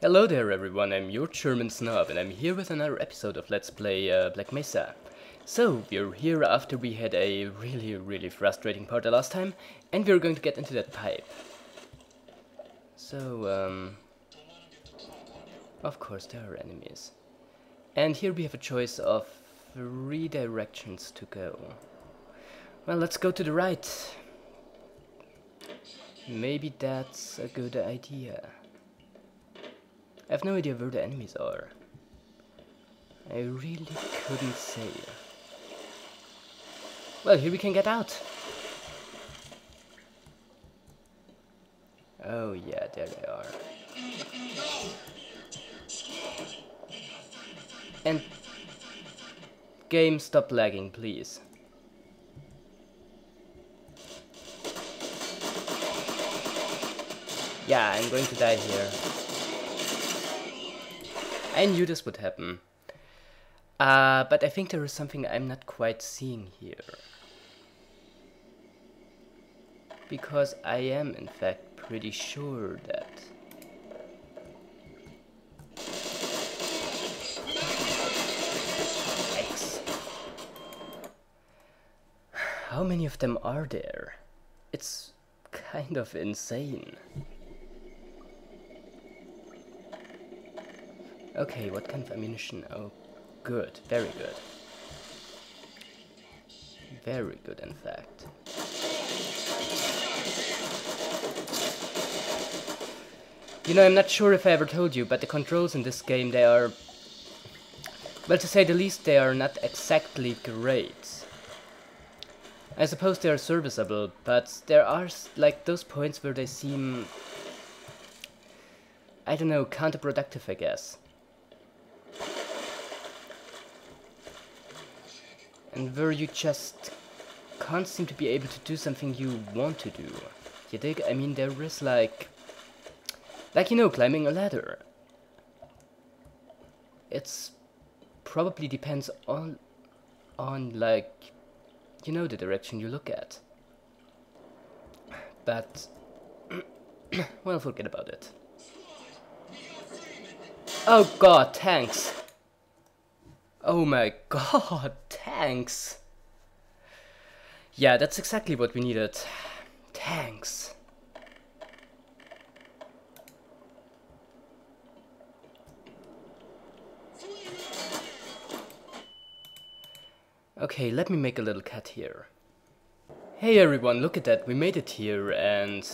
Hello there everyone, I'm your German snob and I'm here with another episode of Let's Play Black Mesa. So, we're here after we had a really frustrating part the last time, and we're going to get into that pipe. So, of course there are enemies. And here we have a choice of 3 directions to go. Well, let's go to the right. Maybe that's a good idea. I have no idea where the enemies are. I really couldn't say. Well, here we can get out. Oh yeah, there they are. And game, stop lagging, please. Yeah, I'm going to die here. I knew this would happen. But I think there is something I'm not quite seeing here. Because I am, in fact, pretty sure that... Yikes. How many of them are there? It's kind of insane. Okay, what kind of ammunition? Oh, good. Very good. Very good, in fact. You know, I'm not sure if I ever told you, but the controls in this game, they are... Well, to say the least, they are not exactly great. I suppose they are serviceable, but there are, like, those points where they seem... I don't know, counterproductive, I guess. And where you just can't seem to be able to do something you want to do. You dig? I mean, there is like you know, climbing a ladder. It's probably depends on like, you know, the direction you look at. But well, forget about it. Oh god, tanks! Oh my god, tanks! Yeah, that's exactly what we needed. Tanks. Okay, let me make a little cut here. Hey everyone, look at that, we made it here, and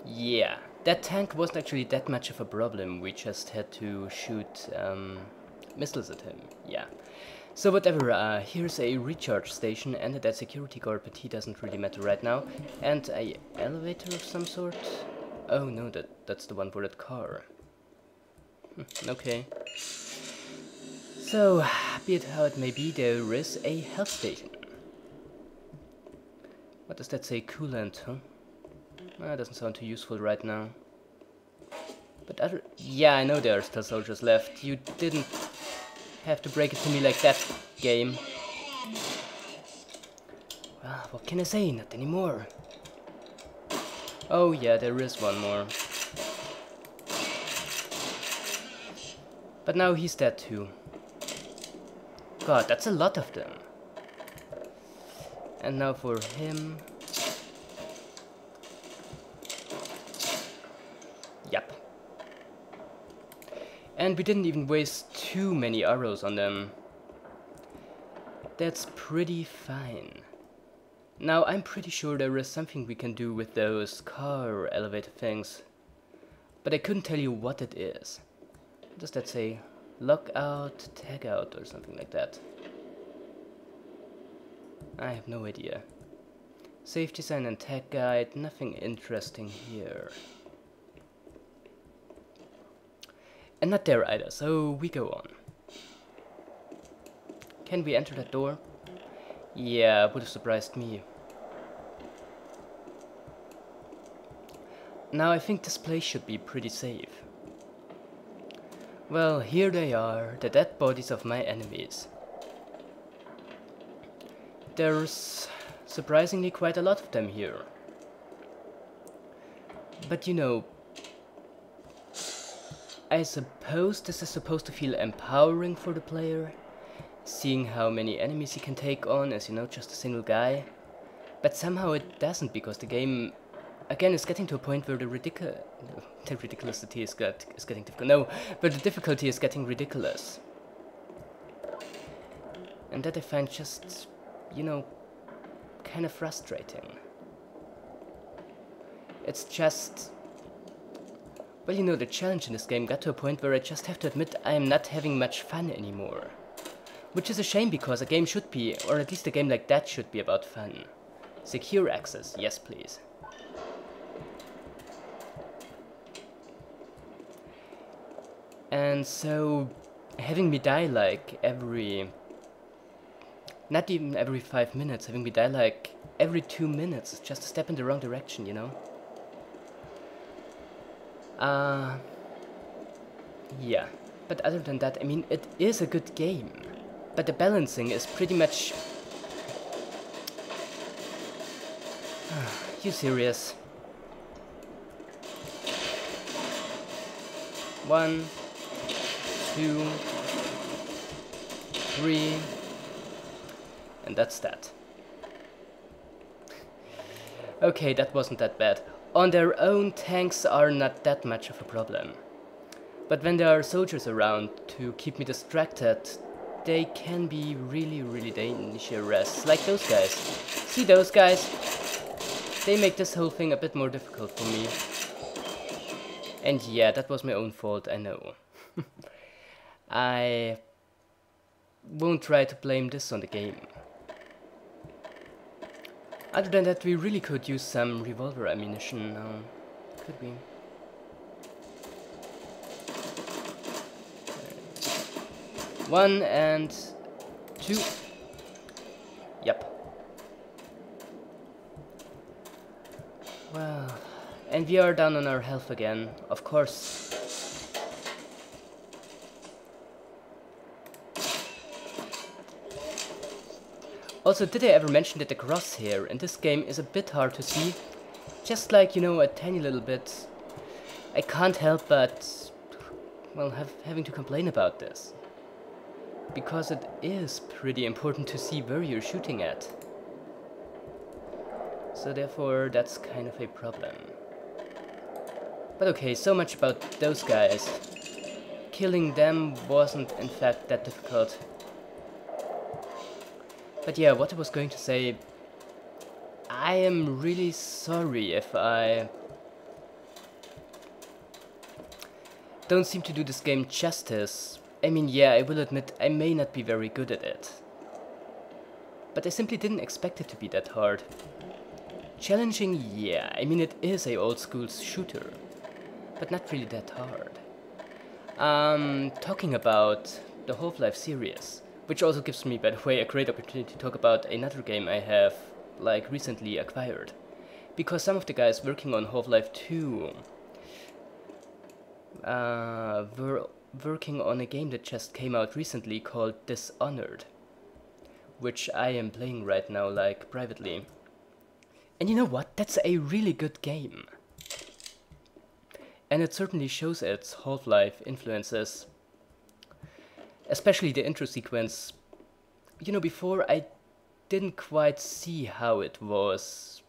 yeah, that tank wasn't actually that much of a problem. We just had to shoot missiles at him, yeah. So whatever, here's a recharge station and that security guard, but he doesn't really matter right now. And a elevator of some sort? Oh no, that's the one for that car. Okay. So, be it how it may be, there is a health station. What does that say? Coolant, huh? That doesn't sound too useful right now. But yeah, I know there are still soldiers left. You didn't have to break it to me like that, game. Well, what can I say? Not anymore. Oh yeah, there is one more. But now he's dead too. God, that's a lot of them. And now for him. Yep. And we didn't even waste too many arrows on them. That's pretty fine. Now I'm pretty sure there is something we can do with those car elevator things. But I couldn't tell you what it is. Does that say lock out, tag out or something like that? I have no idea. Safety sign and tag guide, nothing interesting here. And not there either, so we go on. Can we enter that door? Yeah, would have surprised me. Now I think this place should be pretty safe. Well, here they are, the dead bodies of my enemies. There's surprisingly quite a lot of them here. But you know, I suppose this is supposed to feel empowering for the player, seeing how many enemies he can take on as, you know, just a single guy. But somehow it doesn't, because the game, again, is getting to a point where the ridiculousity is getting difficult. No, but the difficulty is getting ridiculous. And that I find just, you know, kind of frustrating. It's just... Well, you know, the challenge in this game got to a point where I just have to admit I am not having much fun anymore. Which is a shame, because a game should be, or at least a game like that should be about fun. Secure access, yes please. And so, having me die like every... Not even every 5 minutes, having me die like every 2 minutes is just a step in the wrong direction, you know? Yeah, but other than that, I mean, it is a good game, but the balancing is pretty much... You serious? 1, 2, 3, and that's that. Okay, that wasn't that bad. On their own, tanks are not that much of a problem. But when there are soldiers around to keep me distracted, they can be really, really dangerous. Like those guys. See those guys? They make this whole thing a bit more difficult for me. And yeah, that was my own fault, I know. I won't try to blame this on the game. Other than that, we really could use some revolver ammunition now. Could we? 1 and 2. Yep. Well, and we are down on our health again, of course. Also, did I ever mention that the crosshair in this game is a bit hard to see? Just like, you know, a tiny little bit. I can't help but, well, having to complain about this. Because it is pretty important to see where you're shooting at. So therefore, that's kind of a problem. But okay, so much about those guys. Killing them wasn't in fact that difficult. But yeah, what I was going to say, I am really sorry if I don't seem to do this game justice. I mean, yeah, I will admit I may not be very good at it. But I simply didn't expect it to be that hard. Challenging, yeah, I mean it is a old school shooter, but not really that hard. Talking about the Half-Life series, which also gives me, by the way, a great opportunity to talk about another game I have, like, recently acquired. Because some of the guys working on Half-Life 2 were working on a game that just came out recently called Dishonored, which I am playing right now, like, privately. And you know what? That's a really good game. And it certainly shows its Half-Life influences. Especially the intro sequence. You know, before I didn't quite see how it was,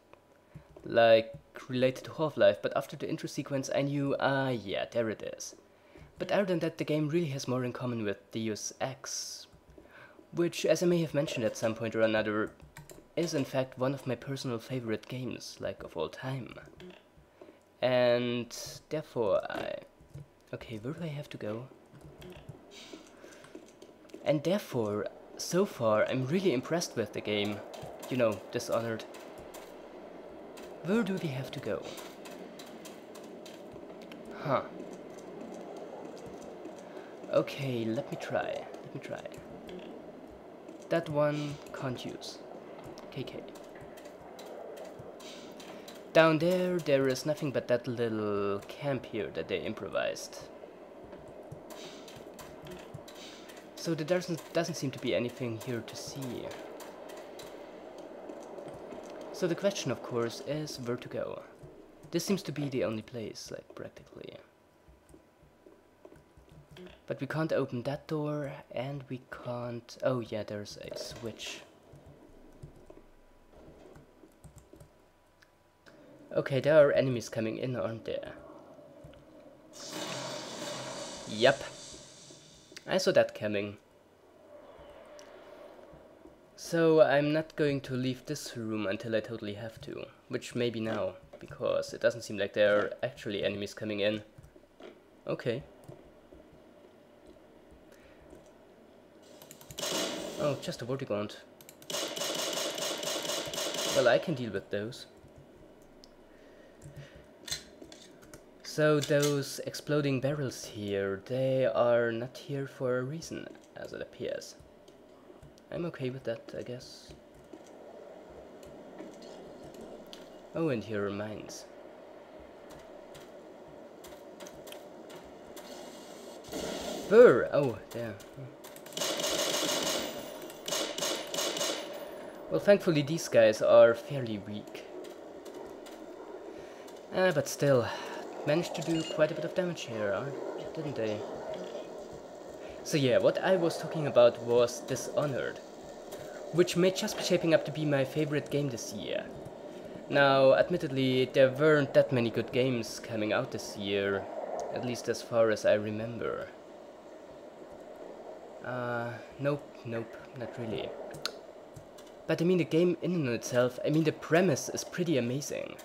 like, related to Half-Life, but after the intro sequence I knew, yeah, there it is. But other than that, the game really has more in common with Deus Ex, which, as I may have mentioned at some point or another, is in fact one of my personal favorite games, like, of all time. And therefore okay, where do I have to go? And therefore, so far, I'm really impressed with the game. You know, Dishonored. Where do we have to go? Huh. Okay, let me try. That one, can't use. KK. Down there is nothing but that little camp here that they improvised. So there doesn't seem to be anything here to see. So the question, of course, is where to go. This seems to be the only place, like, practically. But we can't open that door, and we can't... Oh yeah, there's a switch. Okay, there are enemies coming in, aren't there? Yep. I saw that coming. So I'm not going to leave this room until I totally have to. Which maybe now, because it doesn't seem like there are actually enemies coming in. Okay. Oh, just a Vortigaunt. Well, I can deal with those. So those exploding barrels here, they are not here for a reason, as it appears. I'm okay with that, I guess. Oh, and here are mines. Burr! Oh, there. Well, thankfully these guys are fairly weak. But still, managed to do quite a bit of damage here, didn't they? So yeah, what I was talking about was Dishonored, which may just be shaping up to be my favorite game this year. Now, admittedly, there weren't that many good games coming out this year, at least as far as I remember. Nope, not really. But I mean, the game in and of itself, I mean, the premise is pretty amazing.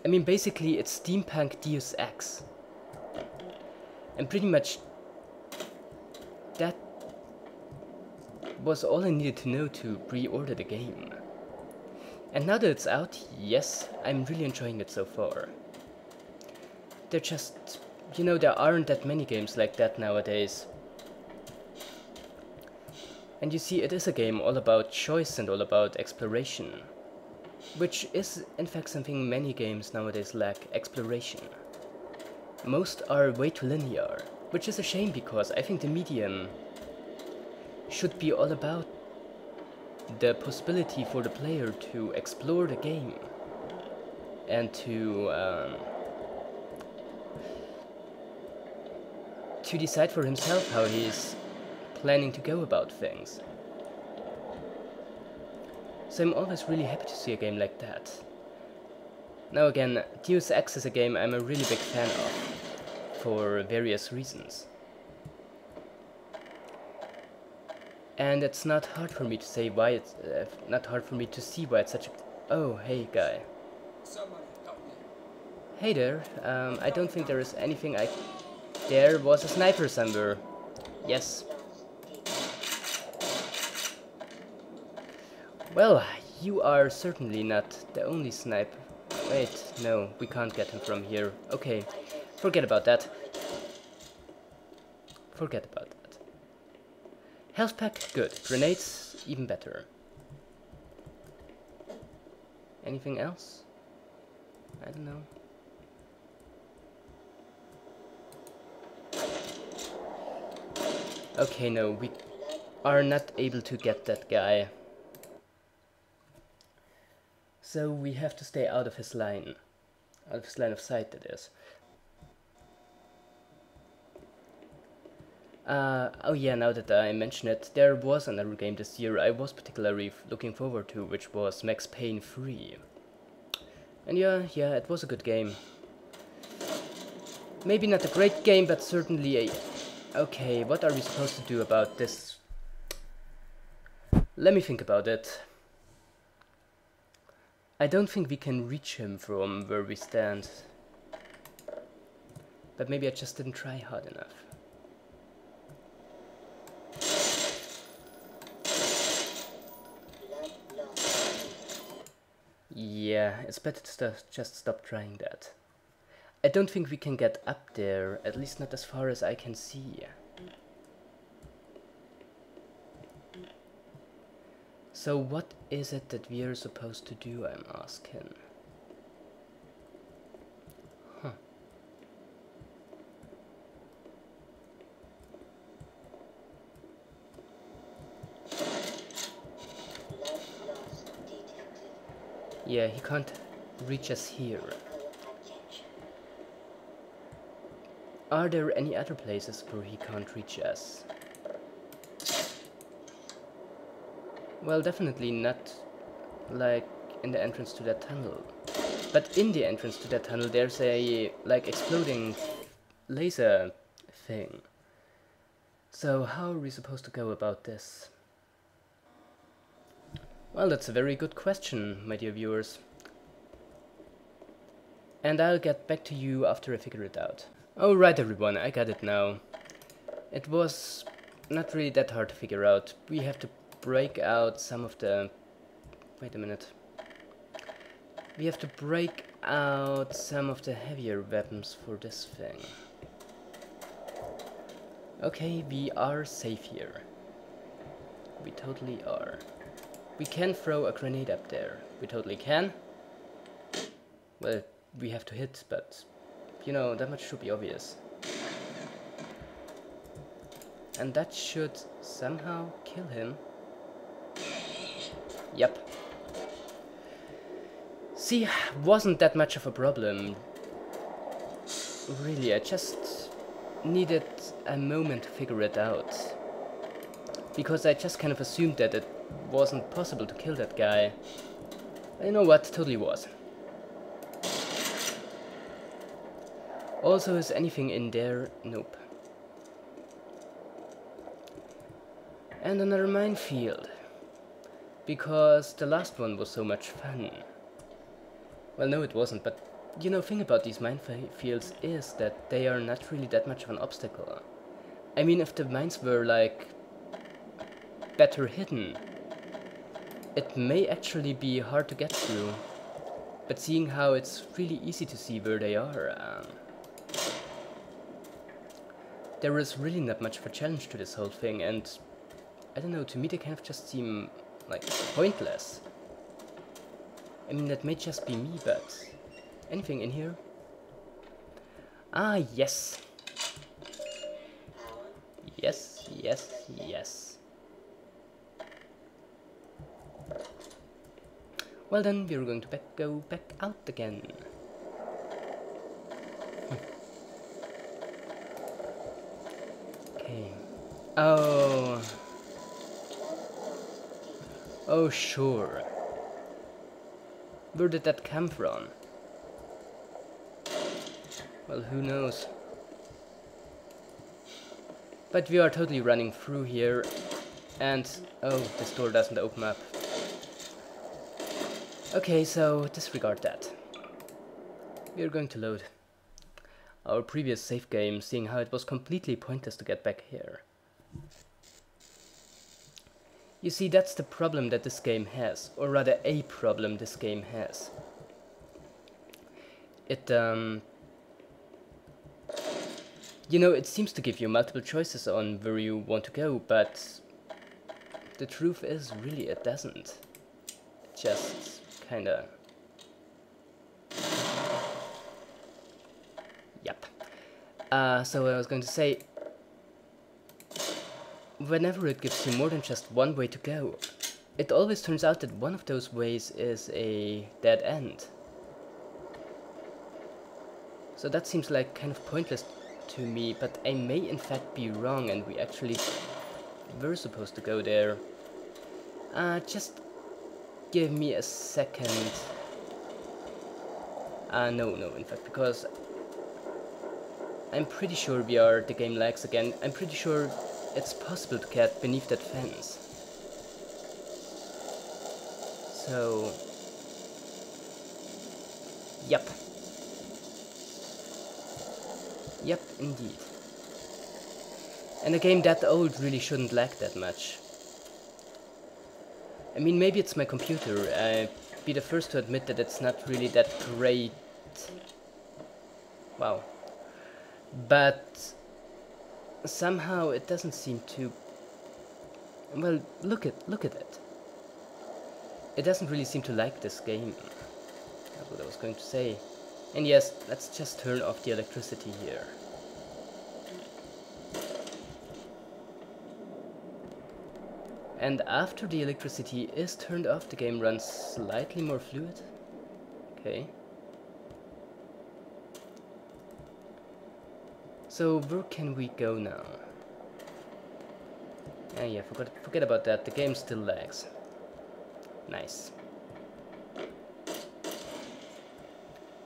I mean, basically, it's steampunk Deus Ex. And pretty much that was all I needed to know to pre-order the game. And now that it's out, yes, I'm really enjoying it so far. They're just, you know, there aren't that many games like that nowadays. And you see, it is a game all about choice and all about exploration. Which is, in fact, something many games nowadays lack: exploration. Most are way too linear, which is a shame because I think the medium should be all about the possibility for the player to explore the game and to decide for himself how he's planning to go about things. So I'm always really happy to see a game like that. Now again, Deus Ex is a game I'm a really big fan of, for various reasons. And it's not hard for me to say why it's, not hard for me to see why it's such a... Oh, hey guy. Hey there, I don't think there is anything I... There was a sniper somewhere. Yes. Well, you are certainly not the only sniper. Wait, no, we can't get him from here. Okay, forget about that. Forget about that. Health pack, good. Grenades, even better. Anything else? I don't know. Okay, no, we are not able to get that guy. So we have to stay out of his line. Out of his line of sight, that is. Oh yeah, now that I mention it, there was another game this year I was particularly looking forward to, which was Max Payne 3. And yeah, it was a good game. Maybe not a great game, but certainly a... Okay, what are we supposed to do about this? Let me think about it. I don't think we can reach him from where we stand. But maybe I just didn't try hard enough. Yeah, it's better to just stop trying that. I don't think we can get up there, at least not as far as I can see. So what is it that we are supposed to do, I'm asking? Huh. Yeah, he can't reach us here. Are there any other places where he can't reach us? Well, definitely not like in the entrance to that tunnel. But in the entrance to that tunnel there's a like exploding laser thing. So how are we supposed to go about this? Well, that's a very good question, my dear viewers. And I'll get back to you after I figure it out. Alright everyone, I got it now. It was not really that hard to figure out. We have to break out some of the... Wait a minute. We have to break out some of the heavier weapons for this thing. Okay, we are safe here. We totally are. We can throw a grenade up there. We totally can. Well, we have to hit, but you know, that much should be obvious. And that should somehow kill him. Yep. See, wasn't that much of a problem. Really, I just needed a moment to figure it out. Because I just kind of assumed that it wasn't possible to kill that guy. You know what, totally was. Also, is anything in there? Nope. And another minefield. Because the last one was so much fun. Well, no it wasn't, but you know, thing about these minefields is that they are not really that much of an obstacle. I mean, if the mines were like better hidden, it may actually be hard to get through. But seeing how it's really easy to see where they are, there is really not much of a challenge to this whole thing, and I don't know, to me they kind of just seem like pointless. I mean, that may just be me, but anything in here? Ah, yes. Yes, yes, yes. Well then, we're going to go back out again. Okay. Oh. Oh, sure. Where did that come from? Well, who knows. But we are totally running through here. And, oh, this door doesn't open up. Okay, so disregard that. We are going to load our previous save game, seeing how it was completely pointless to get back here. You see, that's the problem that this game has, or rather a problem this game has. It, you know, it seems to give you multiple choices on where you want to go, but the truth is, really, it doesn't. It just kinda... Yep. So I was going to say, whenever it gives you more than just one way to go, it always turns out that one of those ways is a dead end. So that seems like kind of pointless to me, but I may in fact be wrong and we actually were supposed to go there. Just give me a second. No, in fact, because I'm pretty sure the game lags again. I'm pretty sure it's possible to get beneath that fence. So, yep. Yep, indeed. And a game that old really shouldn't lag that much. I mean, maybe it's my computer. I'd be the first to admit that it's not really that great. Wow. But somehow it doesn't seem to... Well, look at it. It doesn't really seem to like this game. That's what I was going to say. And yes, let's just turn off the electricity here. And after the electricity is turned off, the game runs slightly more fluid. Okay. So where can we go now? Ah, yeah, forget about that. The game still lags. Nice.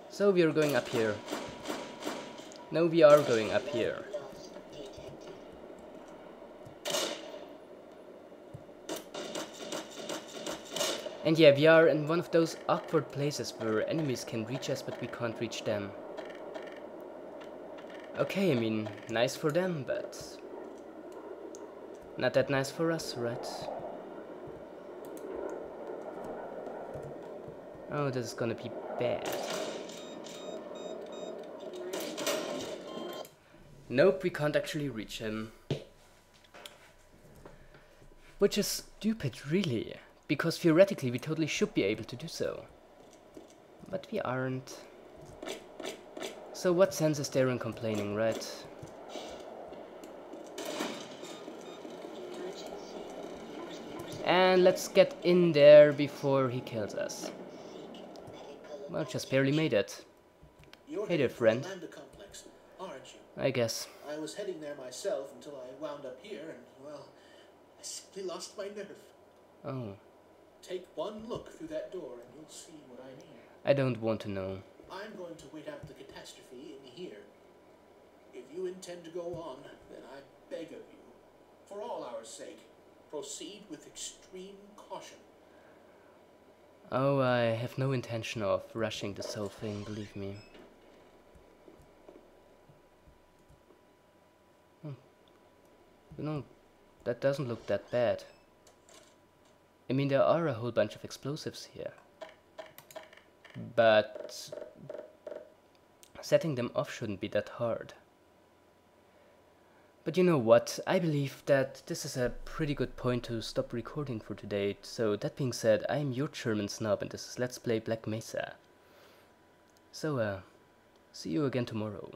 So we are going up here. No, we are going up here. And yeah, we are in one of those awkward places where enemies can reach us, but we can't reach them. Okay, I mean, nice for them, but not that nice for us, right? Oh, this is gonna be bad. Nope, we can't actually reach him. Which is stupid, really. Because theoretically we totally should be able to do so. But we aren't. So what sense is there in complaining, right? And let's get in there before he kills us. Well, just barely made it. Hey there, friend. Complex, aren't you? I guess. I was heading there myself until I wound up here, and, well, I simply lost my nerve. Oh. Take one look through that door and you'll see what I mean. I don't want to know. I'm going to wait out the catastrophe in here. If you intend to go on, then I beg of you, for all our sake, proceed with extreme caution. Oh, I have no intention of rushing this whole thing, believe me. You know, that doesn't look that bad. I mean, there are a whole bunch of explosives here. But setting them off shouldn't be that hard. But you know what, I believe that this is a pretty good point to stop recording for today. So that being said, I'm your German snob and this is Let's Play Black Mesa. So, see you again tomorrow.